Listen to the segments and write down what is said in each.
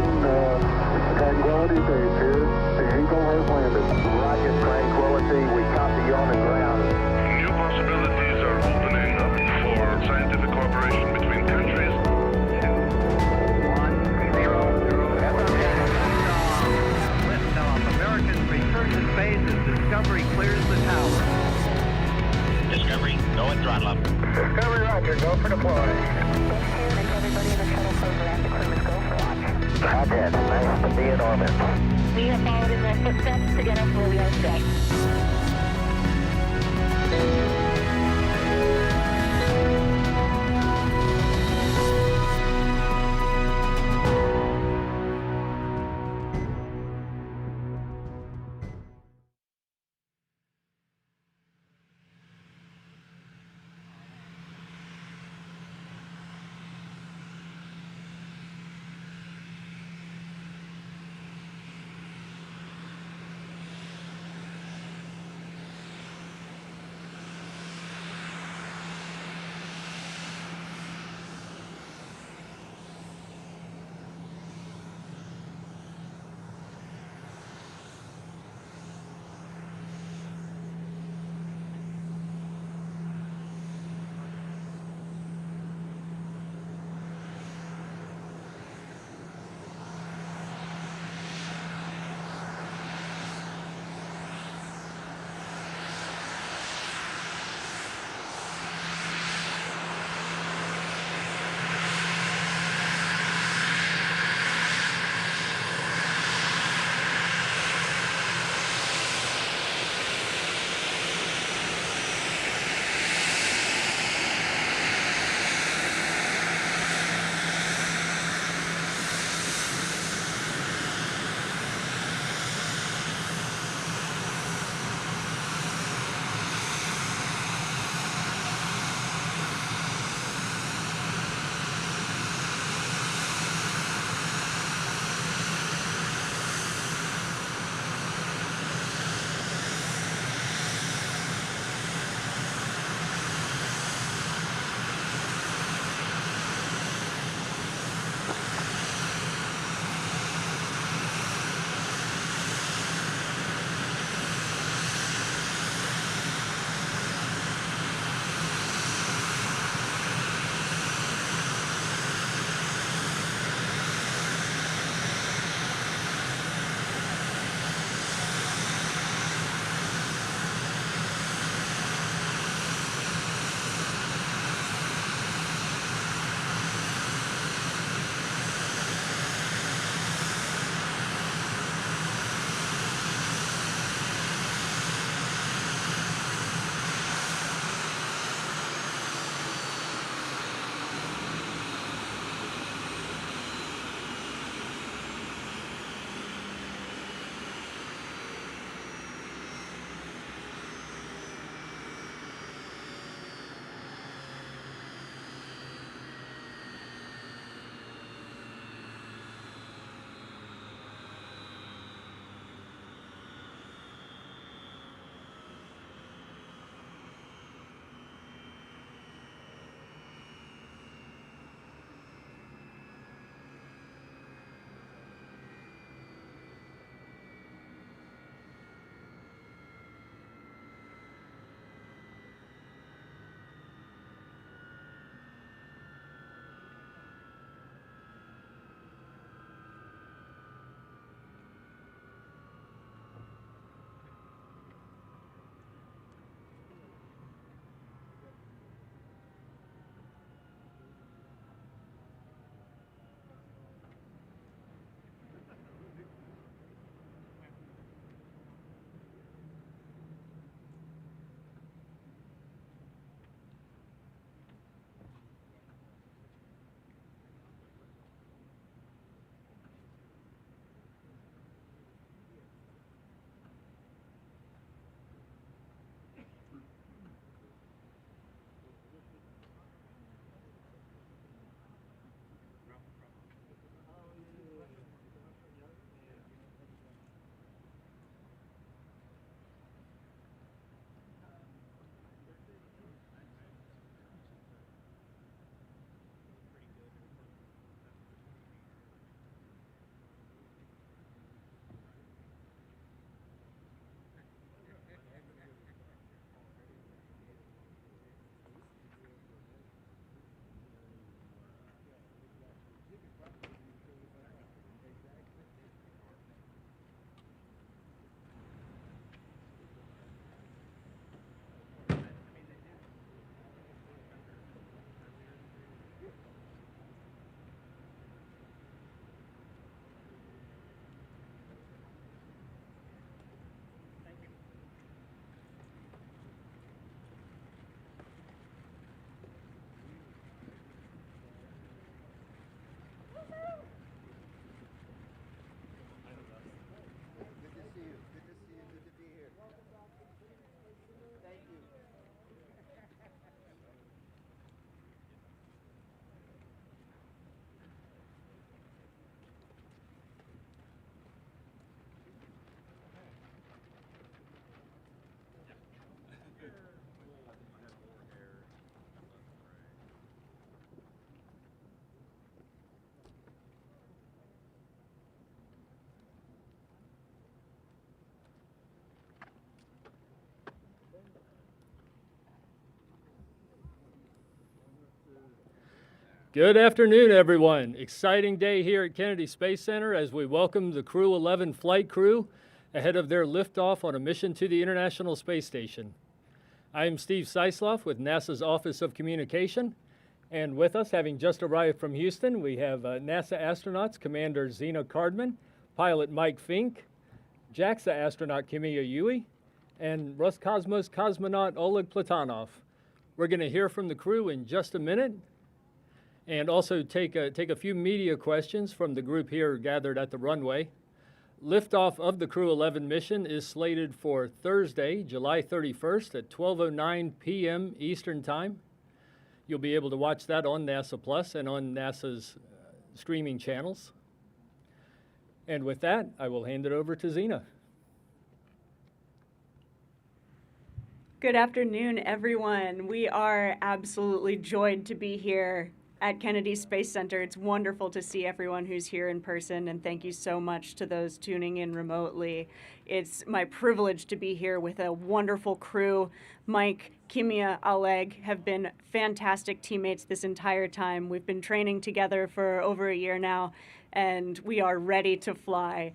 Tranquility Base here. The Eagle has landed. Roger, Tranquility. We copy you on the ground. New possibilities are opening up for scientific cooperation between countries. 2-1-0-0. Liftoff. American return to space as Discovery clears the tower. Discovery, go and throttle up. Discovery, Roger. Go for deploy. Everybody in the shuttle program, the crew is go for launch. Roger. Nice to be in orbit. We have followed in their footsteps to get us where we are today. Good afternoon, everyone. Exciting day here at Kennedy Space Center as we welcome the Crew-11 flight crew ahead of their liftoff on a mission to the International Space Station. I am Steve Seisloff with NASA's Office of Communication, and with us, having just arrived from Houston, we have NASA astronauts Commander Zena Cardman, pilot Mike Fincke, JAXA astronaut Kimiya Yui, and Roscosmos cosmonaut Oleg Platonov. We're going to hear from the crew in just a minute, and also take a few media questions from the group here gathered at the runway. Liftoff of the Crew-11 mission is slated for Thursday, July 31st at 12:09 p.m. Eastern Time. You'll be able to watch that on NASA Plus and on NASA's streaming channels. And with that, I will hand it over to Zena. Good afternoon, everyone. We are absolutely joyed to be here at Kennedy Space Center. It's wonderful to see everyone who's here in person, and thank you so much to those tuning in remotely. It's my privilege to be here with a wonderful crew. Mike, Kimiya, Oleg have been fantastic teammates this entire time. We've been training together for over a year now, and we are ready to fly.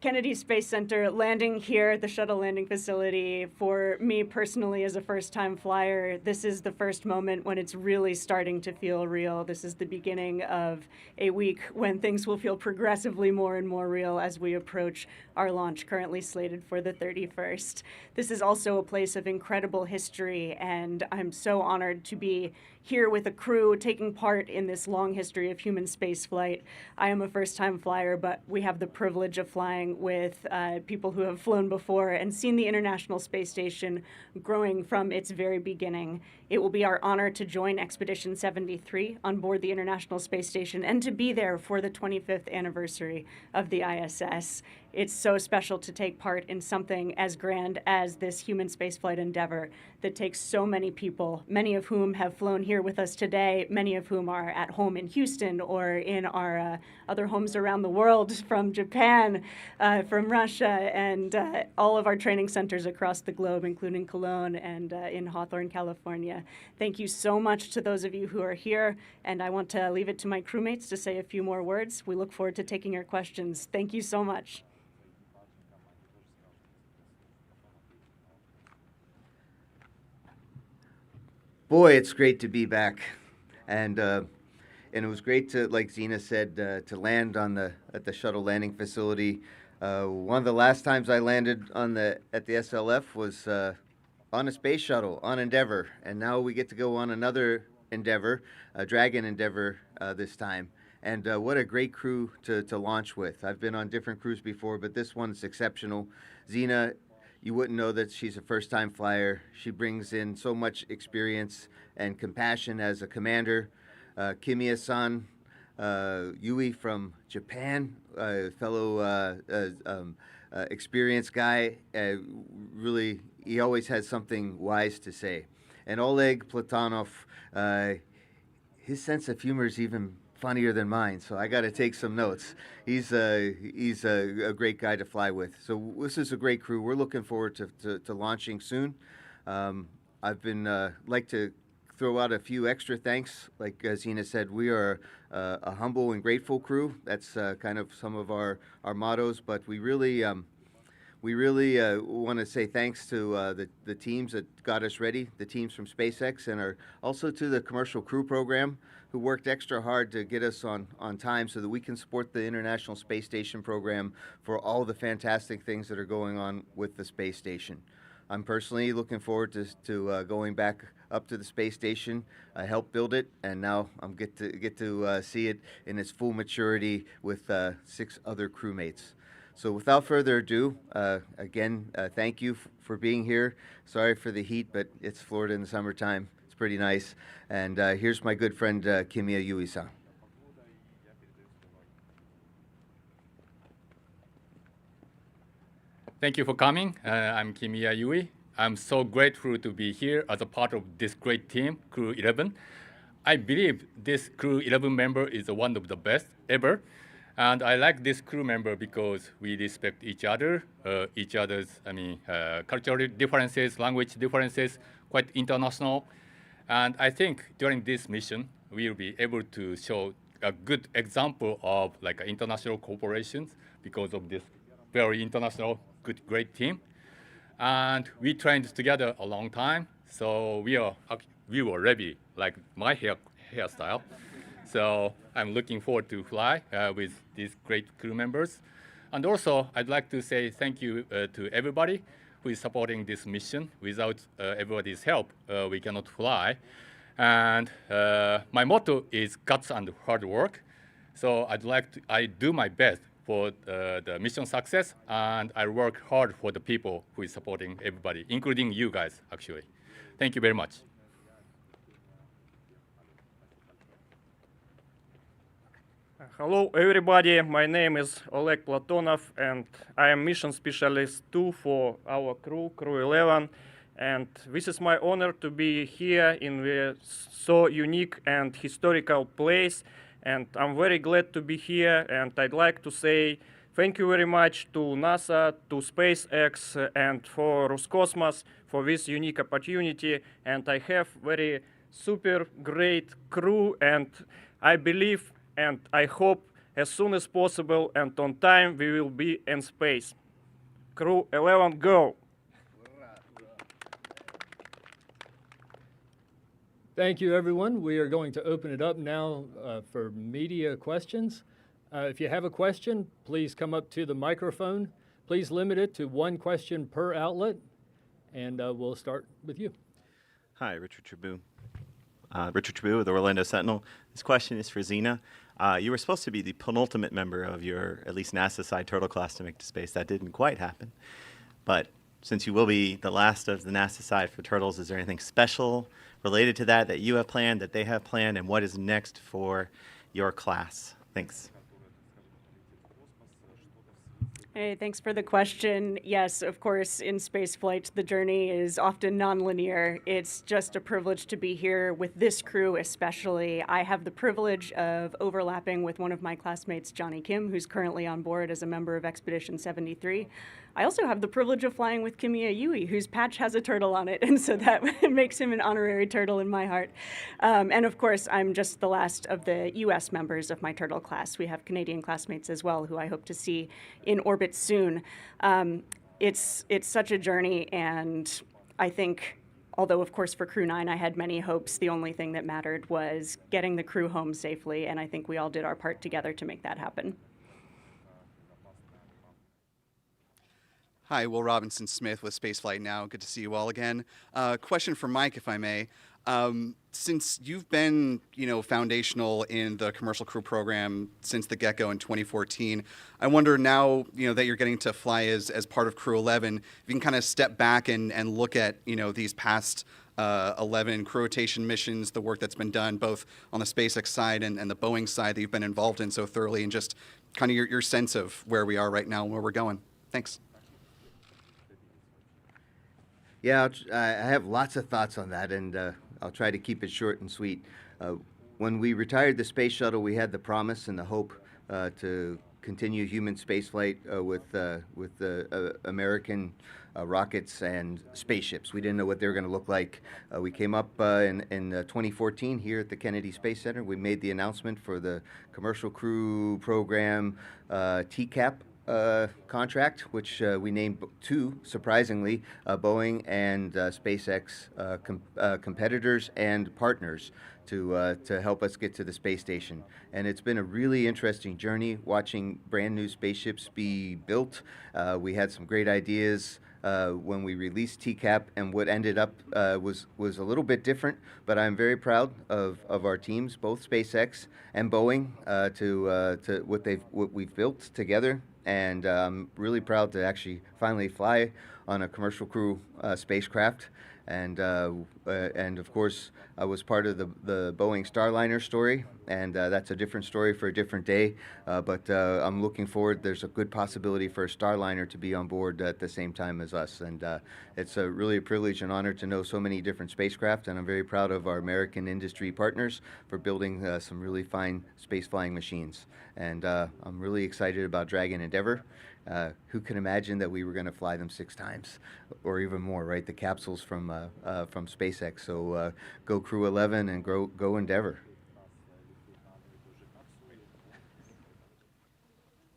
Kennedy Space Center, landing here at the shuttle landing facility, for me personally as a first-time flyer, this is the first moment when it's really starting to feel real. This is the beginning of a week when things will feel progressively more and more real as we approach our launch, currently slated for the 31st. This is also a place of incredible history, and I'm so honored to be here with a crew taking part in this long history of human spaceflight. I am a first-time flyer, but we have the privilege of flying with people who have flown before and seen the International Space Station growing from its very beginning. It will be our honor to join Expedition 73 on board the International Space Station and to be there for the 25th anniversary of the ISS. It's so special to take part in something as grand as this human spaceflight endeavor that takes so many people, many of whom have flown here with us today, many of whom are at home in Houston or in our other homes around the world, from Japan, from Russia, and all of our training centers across the globe, including Cologne and in Hawthorne, California. Thank you so much to those of you who are here, and I want to leave it to my crewmates to say a few more words. We look forward to taking your questions. Thank you so much. Boy, it's great to be back, and it was great to, like Zena said, to land at the shuttle landing facility. One of the last times I landed at the SLF was on a space shuttle on Endeavour, and now we get to go on another Endeavour, Dragon Endeavour this time. And what a great crew to launch with. I've been on different crews before, but this one's exceptional. Zena, you wouldn't know that she's a first-time flyer. She brings in so much experience and compassion as a commander. Kimiya-san Yui from Japan, fellow experienced guy. Really, he always has something wise to say. And Oleg Platonov, his sense of humor is even funnier than mine, so I got to take some notes. He's a great guy to fly with. So this is a great crew. We're looking forward to launching soon. I've been like to throw out a few extra thanks. Like Zena said, we are a humble and grateful crew. That's kind of some of our mottos, but we really want to say thanks to the teams that got us ready, the teams from SpaceX, and also to the Commercial Crew Program, who worked extra hard to get us on time so that we can support the International Space Station program for all the fantastic things that are going on with the space station. I'm personally looking forward to going back up to the space station. I helped build it, and now I'm get to see it in its full maturity with 6 other crewmates. So without further ado, again, thank you for being here. Sorry for the heat, but it's Florida in the summertime. It's pretty nice. And here's my good friend, Kimiya Yui-san. Thank you for coming. I'm Kimiya Yui. I'm so grateful to be here as a part of this great team, Crew-11. I believe this Crew-11 member is one of the best ever. And I like this crew member because we respect each other's, cultural differences, language differences, quite international. And I think during this mission, we will be able to show a good example of like international cooperation because of this very international, good, great team. And we trained together a long time, so we were ready, like my hairstyle. So I'm looking forward to fly with these great crew members. And also, I'd like to say thank you to everybody who is supporting this mission. Without everybody's help, we cannot fly. And my motto is guts and hard work. So I do my best for the mission success, and I work hard for the people who is supporting everybody, including you guys, actually. Thank you very much. Hello everybody, my name is Oleg Platonov and I am mission specialist 2 for our Crew-11, and this is my honor to be here in the so unique and historical place, and I'm very glad to be here, and I'd like to say thank you very much to NASA, to SpaceX and for Roscosmos for this unique opportunity, and I have very super great crew, and I believe and I hope as soon as possible and on time we will be in space. Crew-11, go! Thank you, everyone. We are going to open it up now for media questions. If you have a question, please come up to the microphone. Please limit it to one question per outlet, and we'll start with you. Hi, Richard Tribou. Richard Tribou with the Orlando Sentinel. This question is for Zena. You were supposed to be the penultimate member of your, at least NASA side, Turtle class to make it to space. That didn't quite happen. But since you will be the last of the NASA side for Turtles, is there anything special related to that you have planned, that they have planned, and what is next for your class? Thanks. Hey, thanks for the question. Yes, of course, in spaceflight, the journey is often nonlinear. It's just a privilege to be here with this crew especially. I have the privilege of overlapping with one of my classmates, Johnny Kim, who's currently on board as a member of Expedition 73. I also have the privilege of flying with Kimiya Yui, whose patch has a turtle on it, and so that makes him an honorary turtle in my heart. And of course, I'm just the last of the US members of my turtle class. We have Canadian classmates as well, who I hope to see in orbit soon. It's such a journey, and I think, although of course for Crew 9 I had many hopes, the only thing that mattered was getting the crew home safely, and I think we all did our part together to make that happen. Hi, Will Robinson-Smith with Spaceflight Now. Good to see you all again. Question for Mike, if I may. Since you've been, foundational in the commercial crew program since the get-go in 2014, I wonder now, that you're getting to fly as part of Crew-11, if you can kind of step back and look at, these past 11 crew rotation missions, the work that's been done both on the SpaceX side and the Boeing side that you've been involved in so thoroughly, and just kind of your sense of where we are right now and where we're going. Thanks. Yeah, I have lots of thoughts on that, and I'll try to keep it short and sweet. When we retired the space shuttle, we had the promise and the hope to continue human spaceflight with the American rockets and spaceships. We didn't know what they were going to look like. We came up in 2014 here at the Kennedy Space Center. We made the announcement for the commercial crew program TCAP contract, which we named two, surprisingly, Boeing and SpaceX competitors and partners to help us get to the space station. And it's been a really interesting journey watching brand new spaceships be built. We had some great ideas when we released TCAP, and what ended up was a little bit different, but I'm very proud of our teams, both SpaceX and Boeing, to what we've built together. And I'm really proud to actually finally fly on a commercial crew spacecraft. And of course, I was part of the Boeing Starliner story, and that's a different story for a different day. But I'm looking forward. There's a good possibility for a Starliner to be on board at the same time as us, and it's really a privilege and honor to know so many different spacecraft. And I'm very proud of our American industry partners for building some really fine space flying machines. And I'm really excited about Dragon Endeavour. Who can imagine that we were going to fly them 6 times or even more, right? The capsules from SpaceX. So go Crew-11 and go Endeavor.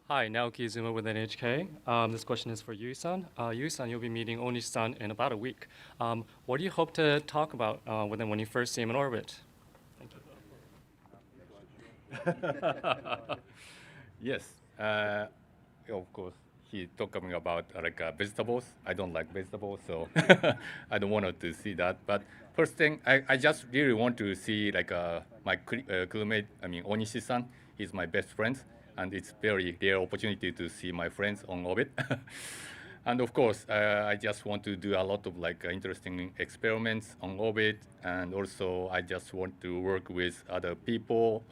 Hi, Naoki Izuma with NHK. This question is for Yui-san. Yui-san, you'll be meeting Onishi-san in about a week. What do you hope to talk about with him when you first see him in orbit? Thank you. Yes, of course. He talking about vegetables. I don't like vegetables, so I don't want to see that. But first thing, I just really want to see my crewmate. I mean, Onishi-san. He's my best friend. And it's very rare opportunity to see my friends on orbit. And of course, I just want to do a lot of interesting experiments on orbit, and also I just want to work with other people,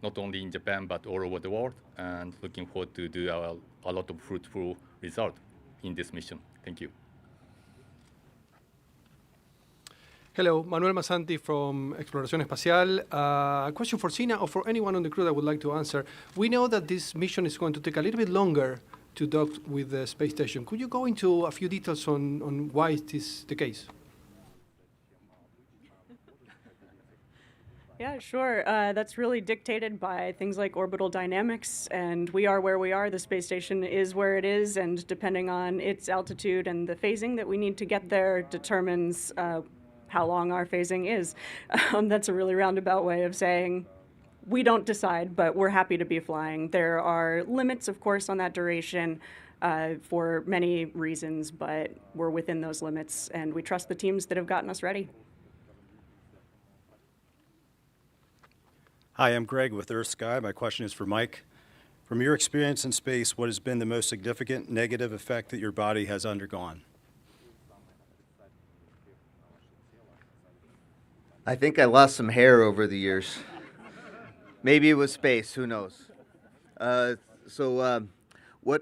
not only in Japan but all over the world, and looking forward to do a lot of fruitful result in this mission. Thank you. Hello, Manuel Masanti from Exploración Espacial. A question for Zena or for anyone on the crew that would like to answer. We know that this mission is going to take a little bit longer to dock with the space station. Could you go into a few details on why is this the case? Yeah, sure. That's really dictated by things like orbital dynamics, and we are where we are. The space station is where it is, and depending on its altitude and the phasing that we need to get there determines how long our phasing is. That's a really roundabout way of saying we don't decide, but we're happy to be flying. There are limits, of course, on that duration for many reasons, but we're within those limits, and we trust the teams that have gotten us ready. Hi, I'm Greg with Earth Sky. My question is for Mike. From your experience in space, what has been the most significant negative effect that your body has undergone? I think I lost some hair over the years. Maybe it was space, who knows? I'm going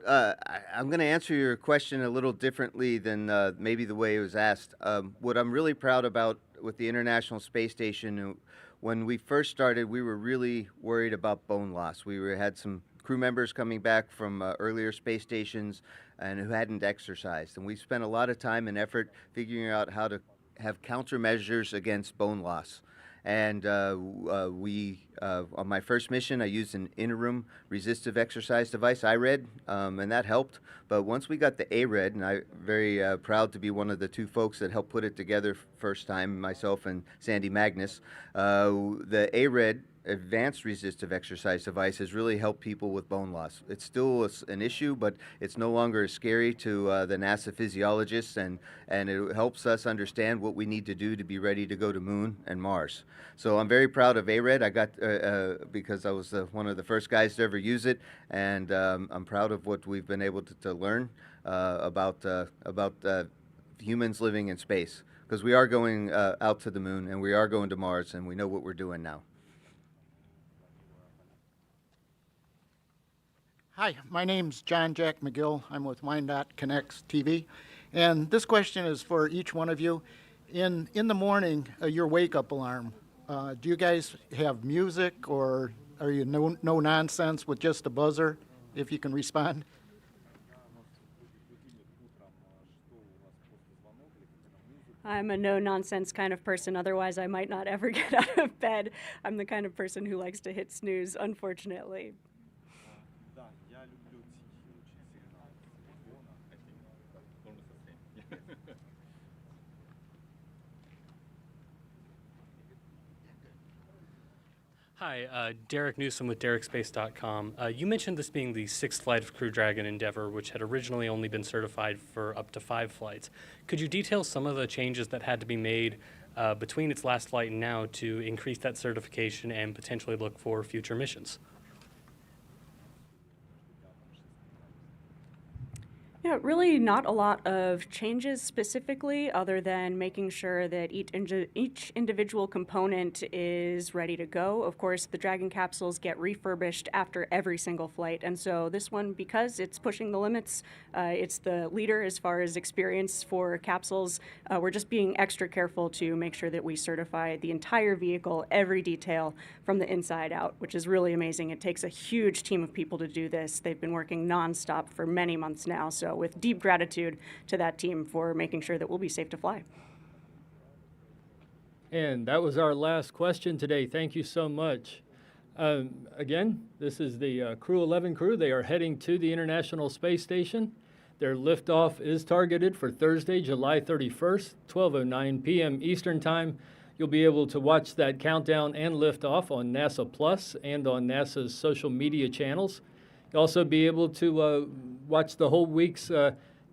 to answer your question a little differently than maybe the way it was asked. What I'm really proud about with the International Space Station, when we first started, we were really worried about bone loss. We had some crew members coming back from earlier space stations and who hadn't exercised. And we spent a lot of time and effort figuring out how to have countermeasures against bone loss. And on my first mission, I used an interim resistive exercise device, IRED, and that helped. But once we got the ARED, and I'm very proud to be one of the 2 folks that helped put it together first time, myself and Sandy Magnus, the ARED advanced resistive exercise device has really helped people with bone loss. It's still an issue, but it's no longer as scary to the NASA physiologists, and it helps us understand what we need to do to be ready to go to Moon and Mars. So I'm very proud of ARED. I got because I was one of the first guys to ever use it, and I'm proud of what we've been able to learn about humans living in space, because we are going out to the Moon and we are going to Mars, and we know what we're doing now. Hi, my name's John Jack McGill. I'm with Wyandotte Connects TV. And this question is for each one of you. In the morning, your wake-up alarm, do you guys have music, or are you no nonsense with just a buzzer, if you can respond? I'm a no-nonsense kind of person, otherwise I might not ever get out of bed. I'm the kind of person who likes to hit snooze, unfortunately. Hi, Derek Newsom with DerekSpace.com. You mentioned this being the 6th flight of Crew Dragon Endeavour, which had originally only been certified for up to 5 flights. Could you detail some of the changes that had to be made between its last flight and now to increase that certification and potentially look for future missions? Yeah, really not a lot of changes specifically, other than making sure that each individual component is ready to go. Of course, the Dragon capsules get refurbished after every single flight, and so this one, because it's pushing the limits, it's the leader as far as experience for capsules. We're just being extra careful to make sure that we certify the entire vehicle, every detail from the inside out, which is really amazing. It takes a huge team of people to do this. They've been working nonstop for many months now, so with deep gratitude to that team for making sure that we'll be safe to fly. And that was our last question today. Thank you so much. Again, this is the Crew-11 crew. They are heading to the International Space Station. Their liftoff is targeted for Thursday, July 31st, 12:09 p.m. Eastern Time. You'll be able to watch that countdown and liftoff on NASA Plus and on NASA's social media channels. You'll also be able to watch the whole week's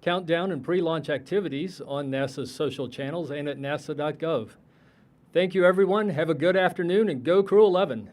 countdown and pre-launch activities on NASA's social channels and at nasa.gov. Thank you, everyone. Have a good afternoon, and go Crew-11.